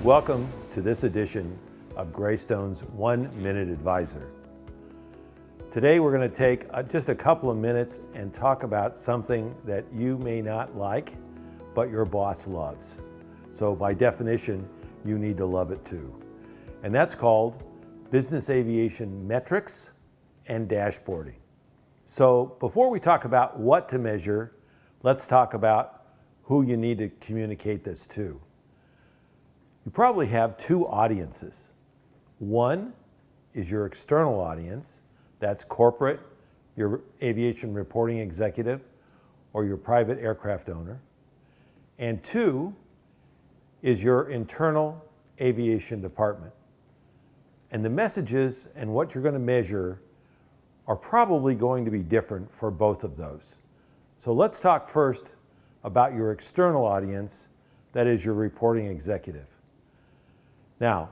Welcome to this edition of Greystone's 1 Minute Advisor. Today we're going to take just a couple of minutes and talk about something that you may not like, but your boss loves. So by definition, you need to love it too. And that's called business aviation metrics and dashboarding. So before we talk about what to measure, let's talk about who you need to communicate this to. You probably have two audiences. One is your external audience, that's corporate, your aviation reporting executive, or your private aircraft owner. And two is your internal aviation department. And the messages and what you're going to measure are probably going to be different for both of those. So let's talk first about your external audience, that is your reporting executive. Now,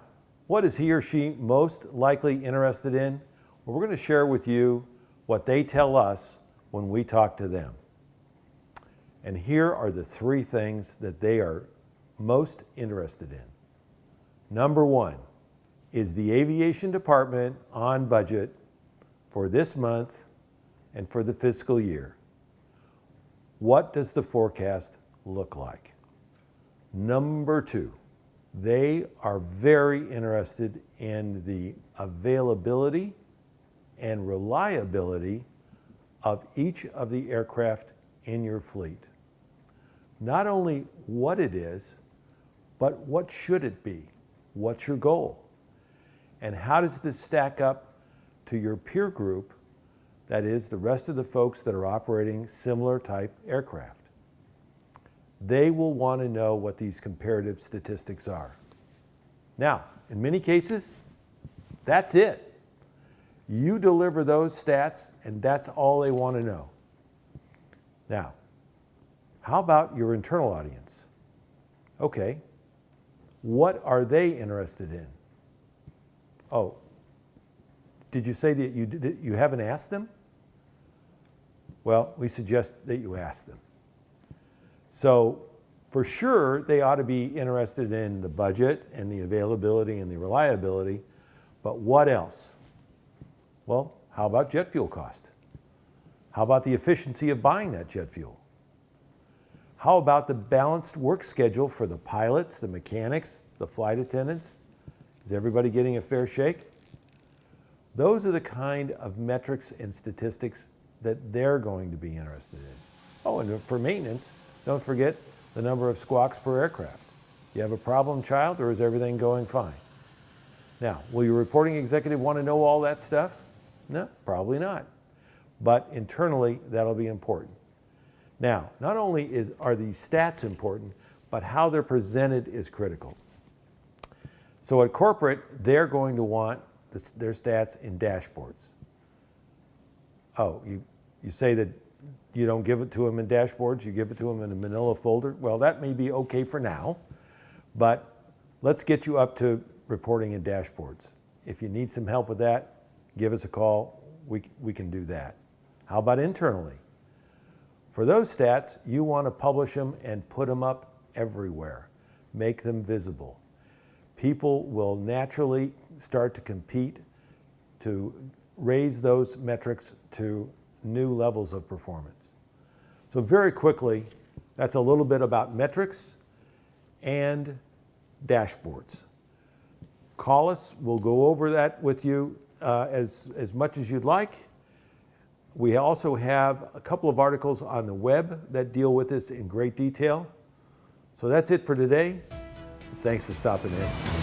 what is he or she most likely interested in? Well, we're going to share with you what they tell us when we talk to them. And here are the three things that they are most interested in. Number one, is the aviation department on budget for this month and for the fiscal year? What does the forecast look like? Number two, they are very interested in the availability and reliability of each of the aircraft in your fleet. Not only what it is, but what should it be? What's your goal? And how does this stack up to your peer group, that is, the rest of the folks that are operating similar type aircraft? They will want to know what these comparative statistics are. Now, in many cases, that's it. You deliver those stats, and that's all they want to know. Now, how about your internal audience? Okay, what are they interested in? Oh, did you say that you haven't asked them? Well, we suggest that you ask them. So for sure, they ought to be interested in the budget and the availability and the reliability, but what else? Well, how about jet fuel cost? How about the efficiency of buying that jet fuel? How about the balanced work schedule for the pilots, the mechanics, the flight attendants? Is everybody getting a fair shake? Those are the kind of metrics and statistics that they're going to be interested in. Oh, and for maintenance, don't forget the number of squawks per aircraft. You have a problem child, or is everything going fine? Now, will your reporting executive want to know all that stuff? No, probably not. But internally, that'll be important. Now, not only are these stats important, but how they're presented is critical. So at corporate, they're going to want their stats in dashboards. Oh, you say that you don't give it to them in dashboards, you give it to them in a manila folder. Well, that may be okay for now, but let's get you up to reporting in dashboards. If you need some help with that, give us a call. We can do that. How about internally? For those stats, you want to publish them and put them up everywhere. Make them visible. People will naturally start to compete to raise those metrics to new levels of performance. So very quickly, that's a little bit about metrics and dashboards. Call us, we'll go over that with you as much as you'd like. We also have a couple of articles on the web that deal with this in great detail. So that's it for today. Thanks for stopping in.